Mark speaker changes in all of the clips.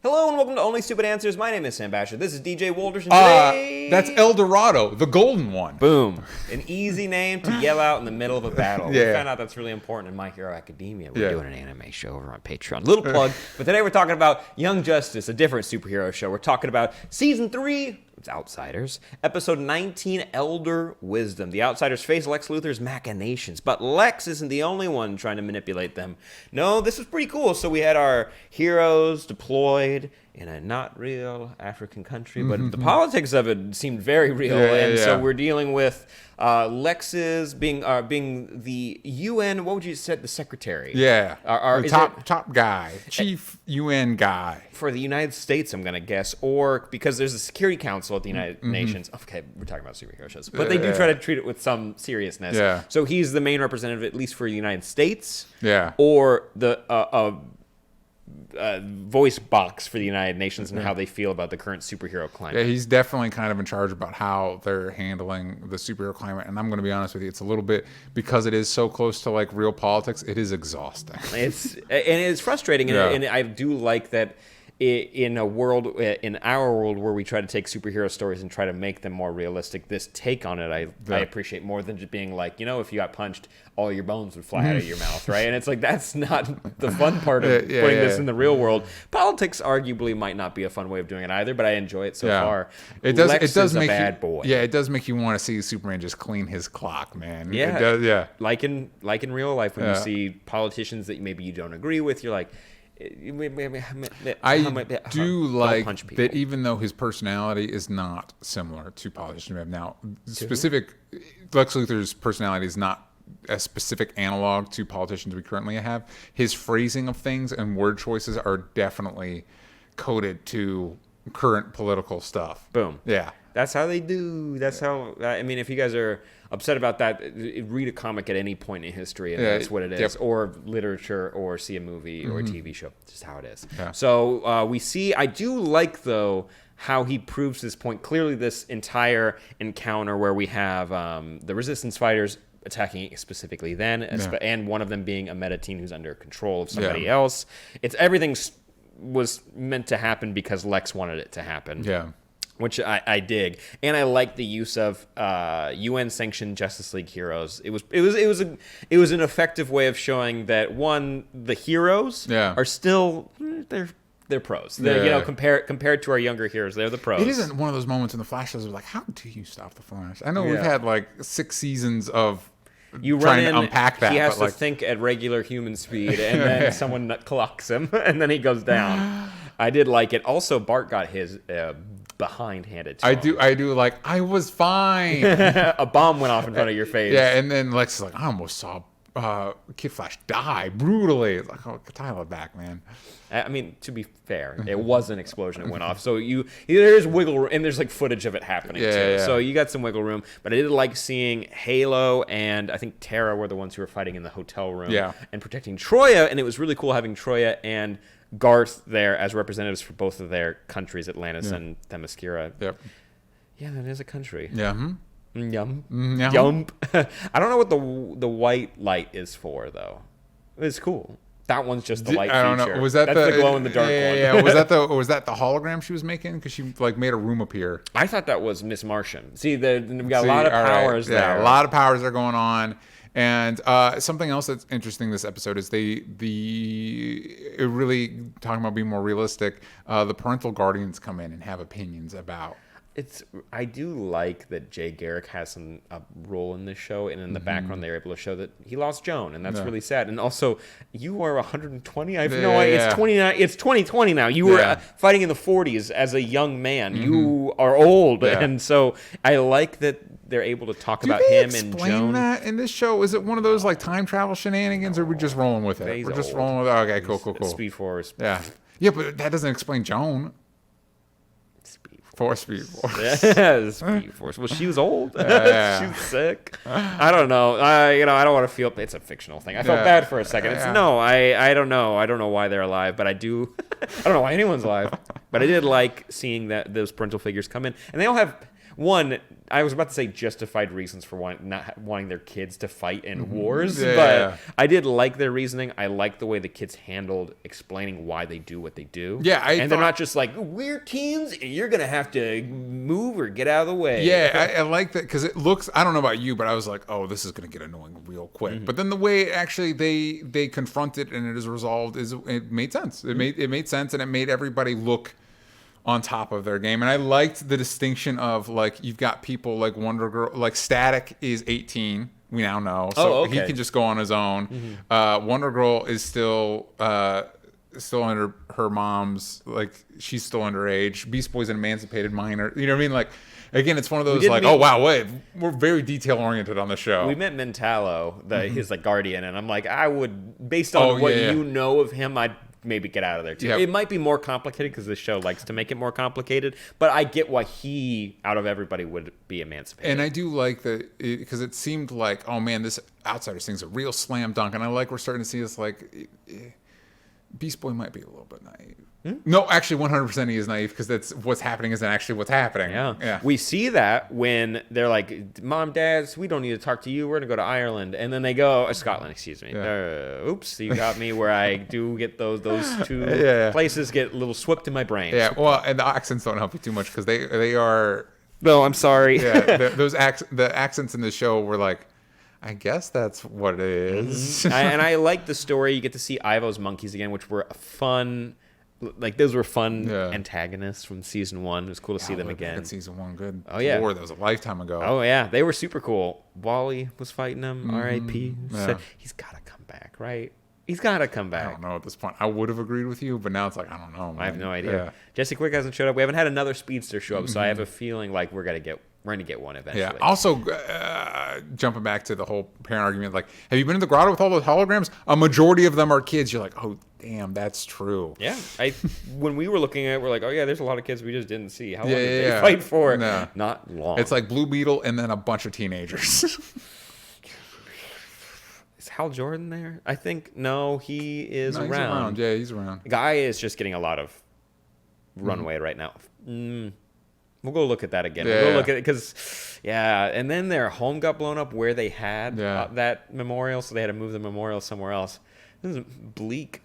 Speaker 1: Hello and welcome to Only Stupid Answers. My name is Sam Basher. This is DJ Walters, and today...
Speaker 2: That's El Dorado, the golden one.
Speaker 1: Boom. An easy name to yell out in the middle of a battle.
Speaker 2: Yeah.
Speaker 1: We found out that's really important in My Hero Academia. We're doing an anime show over on Patreon. Little plug. But today we're talking about Young Justice, a different superhero show. We're talking about Season 3... It's Outsiders. Episode 19, Elder Wisdom. The Outsiders face Lex Luthor's machinations, but Lex isn't the only one trying to manipulate them. No, this was pretty cool. So we had our heroes deployed in a not real African country, but the politics of it seemed very real. So we're dealing with Lex's being the UN, what would you say, the secretary?
Speaker 2: Yeah,
Speaker 1: The
Speaker 2: top guy, chief UN guy.
Speaker 1: For the United States, I'm going to guess, or because there's a Security Council at the United Nations. Okay, we're talking about superhero shows, but they do try to treat it with some seriousness.
Speaker 2: Yeah.
Speaker 1: So he's the main representative, at least for the United States.
Speaker 2: Yeah.
Speaker 1: Or the voice box for the United Nations and how they feel about the current superhero climate.
Speaker 2: Yeah, he's definitely kind of in charge about how they're handling the superhero climate. And I'm going to be honest with you, it's a little bit, because it is so close to like real politics, it is exhausting.
Speaker 1: It's frustrating, and I do like that. In our world where we try to take superhero stories and try to make them more realistic, this take on it I appreciate more than just being like, if you got punched, all your bones would fly out of your mouth, right? And it's like, that's not the fun part of putting this in the real world. Politics arguably might not be a fun way of doing it either, but I enjoy it so far. Lex is a bad boy.
Speaker 2: Yeah, it does make you want to see Superman just clean his clock, man.
Speaker 1: Yeah,
Speaker 2: it does, yeah.
Speaker 1: Like in real life, when you see politicians that maybe you don't agree with, you're like,
Speaker 2: I do like that, even though his personality is not similar to politicians we have now. Lex Luthor's personality is not a specific analog to politicians we currently have. His phrasing of things and word choices are definitely coded to current political stuff.
Speaker 1: Boom.
Speaker 2: Yeah.
Speaker 1: That's how they do. That's how. I mean, if you guys are upset about that, read a comic at any point in history, and that's what it is. Or literature, or see a movie or a TV show. Just how it is. Yeah. So we see. I do like, though, how he proves this point. Clearly, this entire encounter where we have the Resistance fighters attacking specifically then, and one of them being a meta teen who's under control of somebody else. It's everything was meant to happen because Lex wanted it to happen.
Speaker 2: Yeah.
Speaker 1: Which I dig, and I like the use of UN-sanctioned Justice League heroes. It was an effective way of showing that, one, the heroes are still they're pros. Compared to our younger heroes, they're the pros.
Speaker 2: It isn't one of those moments in the Flash shows where like, how do you stop the Flash? I know we've had like 6 seasons of trying to unpack that.
Speaker 1: He has to think at regular human speed, and then someone clocks him, and then he goes down. I did like it. Also, Bart got his behind handed to him.
Speaker 2: I do like, I was fine.
Speaker 1: A bomb went off in front of your face.
Speaker 2: Yeah, and then Lex is like, I almost saw Kid Flash die brutally. It's like, oh, dial it back, man.
Speaker 1: I mean, to be fair, it was an explosion that went off. So there's wiggle room, and there's like footage of it happening too. Yeah. So you got some wiggle room. But I did like seeing Halo and I think Tara were the ones who were fighting in the hotel room and protecting Troya. And it was really cool having Troya and Garth there as representatives for both of their countries, Atlantis and Themyscira.
Speaker 2: Yep.
Speaker 1: Yeah, that is a country.
Speaker 2: Yeah.
Speaker 1: Yum. I don't know what the white light is for, though. It's cool. That one's just the light feature. I don't know.
Speaker 2: That's
Speaker 1: the glow in the dark one?
Speaker 2: Yeah. Was that the hologram she was making? Because she like made a room appear.
Speaker 1: I thought that was Miss Martian. See, we've got a lot of powers there.
Speaker 2: Yeah, a lot of powers are going on. And something else that's interesting this episode is really talking about being more realistic. The parental guardians come in and have opinions about.
Speaker 1: I do like that Jay Garrick has a role in this show, and in the background they're able to show that he lost Joan, and that's really sad. And also, you are 120. I have no idea. It's 29. It's 2020 now. You were fighting in the 40s as a young man. You are old, and so I like that they're able to talk about him and Joan.
Speaker 2: Explain that in this show? Is it one of those like time travel shenanigans, or are we just rolling with it? We're just rolling with it. Okay, cool.
Speaker 1: Speed Force.
Speaker 2: Yeah, but that doesn't explain Joan. Speed Force.
Speaker 1: Yeah, Speed Force. Well, she was old. She was sick. I don't know. I don't want to feel. It's a fictional thing. I felt bad for a second. I don't know. I don't know why they're alive, but I do. I don't know why anyone's alive, but I did like seeing that those parental figures come in, and they all have. one, I was about to say justified reasons for not wanting their kids to fight in wars,
Speaker 2: Yeah,
Speaker 1: but
Speaker 2: yeah.
Speaker 1: I did like their reasoning. I like the way the kids handled explaining why they do what they do.
Speaker 2: Yeah,
Speaker 1: and they're not just like, we're teens and you're going to have to move or get out of the way.
Speaker 2: Yeah, I like that because it looks, I don't know about you, but I was like, oh, this is going to get annoying real quick. But then the way actually they confront it and it is resolved, it made sense. It made sense, and it made everybody look on top of their game. And I liked the distinction of, like, you've got people like Wonder Girl, like Static is 18, we now know, so he can just go on his own. Wonder Girl is still under her mom's, like, she's still underage. Beast Boy's an emancipated minor, you know what I mean? Like, again, it's one of those like, oh wow, wait, we're very detail oriented on the show.
Speaker 1: We met Mentalo, his like guardian, and I'm like, I would, based on what you know of him, I'd maybe get out of there too. It might be more complicated because the show likes to make it more complicated, but I get why he, out of everybody, would be emancipated.
Speaker 2: And I do like that because it seemed like, oh man, this Outsiders thing's a real slam dunk, and I like we're starting to see this, like, Beast Boy might be a little bit naive. No, actually, 100% he is naive because that's what's happening isn't actually what's happening.
Speaker 1: Yeah. We see that when they're like, Mom, Dads, we don't need to talk to you. We're going to go to Ireland. And then they go, Scotland, excuse me. Oops, you got me where I do get those two places get a little swept in my brain.
Speaker 2: Yeah, well, and the accents don't help you too much because they are...
Speaker 1: No, I'm sorry.
Speaker 2: The accents in the show were like, I guess that's what it is.
Speaker 1: And I like the story. You get to see Ivo's monkeys again, which were fun... Like, those were fun antagonists from season 1. It was cool to see them again.
Speaker 2: Season 1, good.
Speaker 1: Oh, yeah.
Speaker 2: Lord, that was a lifetime ago.
Speaker 1: Oh, yeah. They were super cool. Wally was fighting them. R.I.P. Said, he's got to come back, right? He's got to come back.
Speaker 2: I don't know at this point. I would have agreed with you, but now it's like, I don't know, man.
Speaker 1: I have no idea. Yeah. Jesse Quick hasn't showed up. We haven't had another speedster show up, so I have a feeling like we're going to get one eventually.
Speaker 2: Yeah. Also, jumping back to the whole parent argument, like, have you been in the grotto with all those holograms? A majority of them are kids. You're like, oh, damn, that's true.
Speaker 1: Yeah. When we were looking at it, we're like, oh, yeah, there's a lot of kids we just didn't see. How long did they fight for?
Speaker 2: No.
Speaker 1: Not long.
Speaker 2: It's like Blue Beetle and then a bunch of teenagers.
Speaker 1: Is Hal Jordan there? I think, no, he is around.
Speaker 2: He's around. Yeah, he's around.
Speaker 1: Guy is just getting a lot of runway right now. We'll go look at that again. We'll go look at it because, and then their home got blown up where they had that memorial, so they had to move the memorial somewhere else. This is bleak.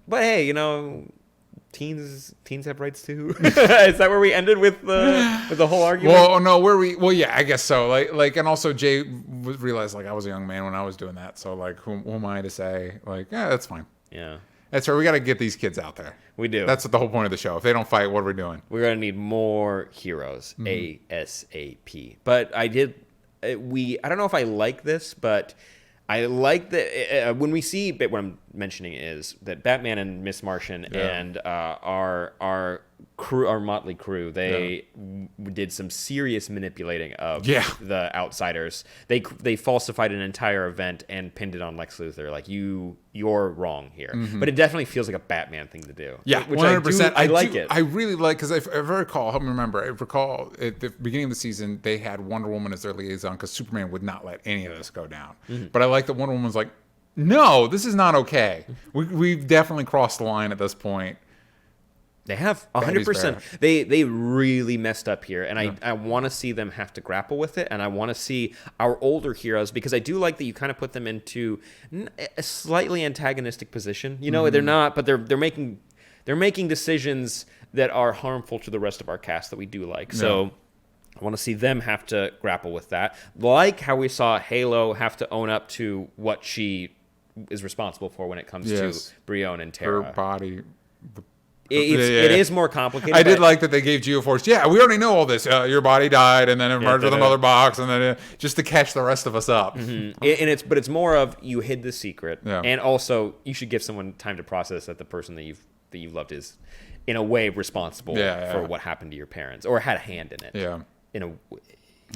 Speaker 1: But hey, teens have rights too. Is that where we ended with the whole argument?
Speaker 2: Well, no, I guess so. Like, and also Jay realized, like, I was a young man when I was doing that, so, like, who am I to say, like, yeah, that's fine.
Speaker 1: Yeah.
Speaker 2: That's right. We got to get these kids out there.
Speaker 1: We do.
Speaker 2: That's the whole point of the show. If they don't fight, what are we doing?
Speaker 1: We're going to need more heroes, ASAP. But I don't know if I like this, but I like that when we see, but what I'm mentioning is that Batman and Miss Martian and our crew, our motley crew, they did some serious manipulating of the Outsiders. They falsified an entire event and pinned it on Lex Luthor. Like, you're wrong here. But it definitely feels like a Batman thing to do.
Speaker 2: Yeah,
Speaker 1: which
Speaker 2: 100%.
Speaker 1: I like it.
Speaker 2: I really like, because I recall, help me remember, I recall at the beginning of the season, they had Wonder Woman as their liaison because Superman would not let any of this go down. But I like that Wonder Woman's like, no, this is not okay. We've definitely crossed the line at this point.
Speaker 1: They have 100%. They really messed up here, and I want to see them have to grapple with it, and I want to see our older heroes, because I do like that you kind of put them into a slightly antagonistic position. They're not, but they're making decisions that are harmful to the rest of our cast that we do like. So I want to see them have to grapple with that, like how we saw Halo have to own up to what she is responsible for when it comes to Brion and Tara.
Speaker 2: Her body.
Speaker 1: It is more complicated.
Speaker 2: I did like that they gave Geoforce. Yeah, we already know all this. Your body died, and then it merged with a mother box, and then just to catch the rest of us up.
Speaker 1: And it's more of, you hid the secret, and also you should give someone time to process that the person that you've loved is in a way responsible for what happened to your parents or had a hand in it.
Speaker 2: Yeah.
Speaker 1: In a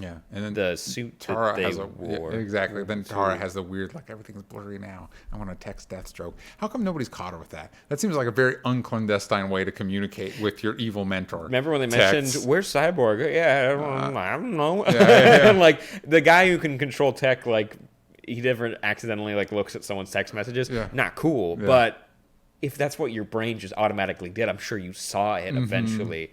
Speaker 2: Yeah, and then
Speaker 1: the suit
Speaker 2: Tara
Speaker 1: that
Speaker 2: has
Speaker 1: they wore.
Speaker 2: Exactly. Then Tara has the weird, like, everything's blurry now. I want to text Deathstroke. How come nobody's caught her with that? That seems like a very unclandestine way to communicate with your evil mentor.
Speaker 1: Remember when they mentioned, where's Cyborg? Yeah, I don't know. And, like, the guy who can control tech, like, he never accidentally, like, looks at someone's text messages. Not cool, but if that's what your brain just automatically did, I'm sure you saw it eventually.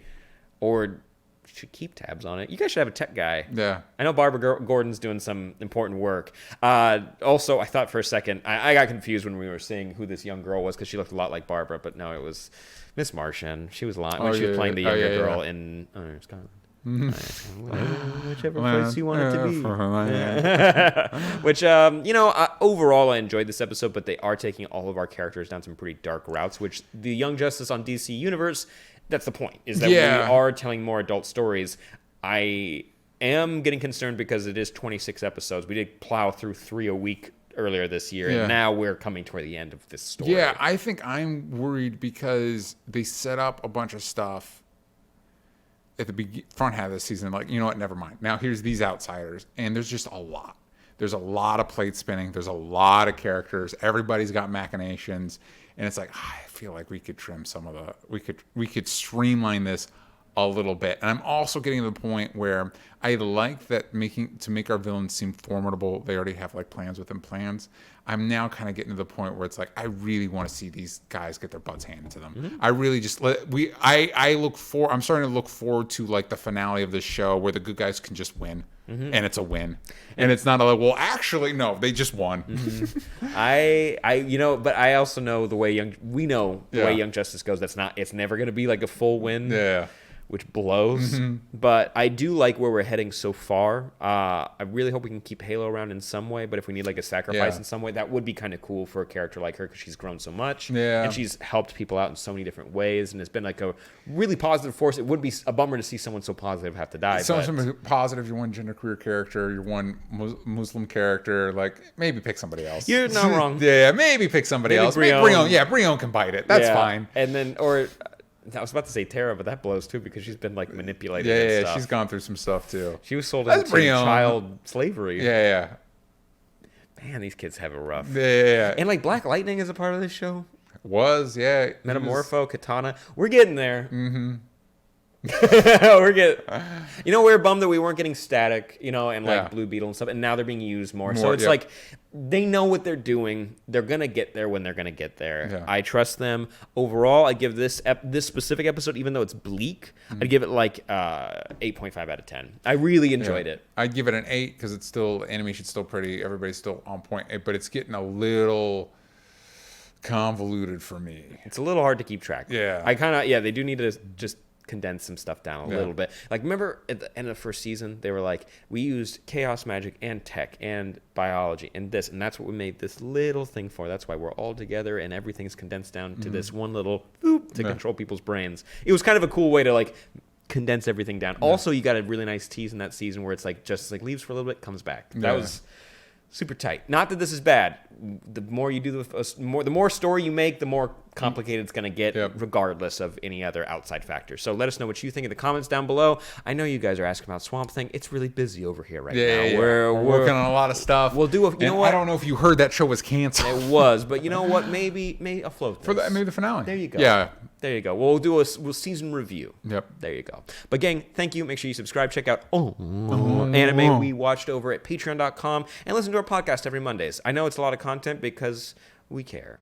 Speaker 1: Or should keep tabs on it. You guys should have a tech guy.
Speaker 2: Yeah.
Speaker 1: I know Barbara Gordon's doing some important work. Also, I thought for a second, I got confused when we were seeing who this young girl was because she looked a lot like Barbara, but no, it was Miss Martian. She was lying when she was playing the younger girl in Scotland. Whichever place you want it to be. Which, overall, I enjoyed this episode, but they are taking all of our characters down some pretty dark routes, which the Young Justice on DC Universe, that's the point, is that we are telling more adult stories. I am getting concerned because it is 26 episodes. We did plow through 3 a week earlier this year, and now we're coming toward the end of this story.
Speaker 2: Yeah, I think I'm worried because they set up a bunch of stuff at the front half of the season, like, you know what, never mind. Now here's these outsiders, and there's just a lot. There's a lot of plate spinning. There's a lot of characters. Everybody's got machinations, and it's like, I feel like we could trim some of we could streamline this a little bit. And I'm also getting to the point where I like that to make our villains seem formidable, they already have like plans within plans. I'm now kind of getting to the point where it's like, I really want to see these guys get their butts handed to them. Mm-hmm. I really just I'm starting to look forward to like the finale of this show where the good guys can just win. Mm-hmm. And it's a win. And it's not like, well, actually, no, they just won.
Speaker 1: Mm-hmm. But I also know the way way Young Justice goes, it's never going to be like a full win.
Speaker 2: Yeah.
Speaker 1: Which blows. Mm-hmm. But I do like where we're heading so far. I really hope we can keep Halo around in some way, but if we need like a sacrifice in some way, that would be kind of cool for a character like her because she's grown so much.
Speaker 2: Yeah.
Speaker 1: And she's helped people out in so many different ways and it's been like a really positive force. It would be a bummer to see someone so positive have to die.
Speaker 2: Someone positive, you're one genderqueer character, you're one Muslim character, like maybe pick somebody else.
Speaker 1: You're not wrong.
Speaker 2: Yeah, maybe pick somebody else. Brion can bite it. That's fine.
Speaker 1: And then, I was about to say Tara, but that blows too because she's been like manipulated. And stuff.
Speaker 2: She's gone through some stuff too.
Speaker 1: She was sold into child slavery.
Speaker 2: Yeah.
Speaker 1: Man, these kids have it rough.
Speaker 2: Yeah.
Speaker 1: And like Black Lightning is a part of this show.
Speaker 2: Metamorpho,
Speaker 1: Katana. We're getting there.
Speaker 2: Mm-hmm.
Speaker 1: We're bummed that we weren't getting Static, and like Blue Beetle and stuff, and now they're being used more. So it's like they know what they're doing. They're gonna get there when they're gonna get there.
Speaker 2: Yeah.
Speaker 1: I trust them. Overall, I give this specific episode, even though it's bleak, I'd give it like 8.5 out of 10. I really enjoyed it.
Speaker 2: I'd give it an 8 because it's still animation's still pretty. Everybody's still on point, but it's getting a little convoluted for me.
Speaker 1: It's a little hard to keep track.
Speaker 2: Yeah,
Speaker 1: they do need to just condense some stuff down a little bit. Like, remember at the end of the first season, they were like, we used chaos magic and tech and biology and this, and that's what we made this little thing for. That's why we're all together and everything's condensed down to this one little boop to control people's brains. It was kind of a cool way to like condense everything down. Also, you got a really nice tease in that season where it's like Justice League leaves for a little bit, comes back. That was super tight. Not that this is bad. The more you do, the more story you make, the more complicated it's going to get, regardless of any other outside factors. So let us know what you think in the comments down below. I know you guys are asking about Swamp Thing. It's really busy over here right now.
Speaker 2: Yeah. We're working on a lot of stuff.
Speaker 1: We'll do you know what?
Speaker 2: I don't know if you heard that show was canceled.
Speaker 1: It was, but you know what? Maybe I'll float this.
Speaker 2: Maybe the finale.
Speaker 1: There you go.
Speaker 2: Yeah.
Speaker 1: There you go. We'll do a season review.
Speaker 2: Yep.
Speaker 1: There you go. But gang, thank you. Make sure you subscribe. Check out anime we watched over at patreon.com and listen to our podcast every Mondays. I know it's a lot of content because we care.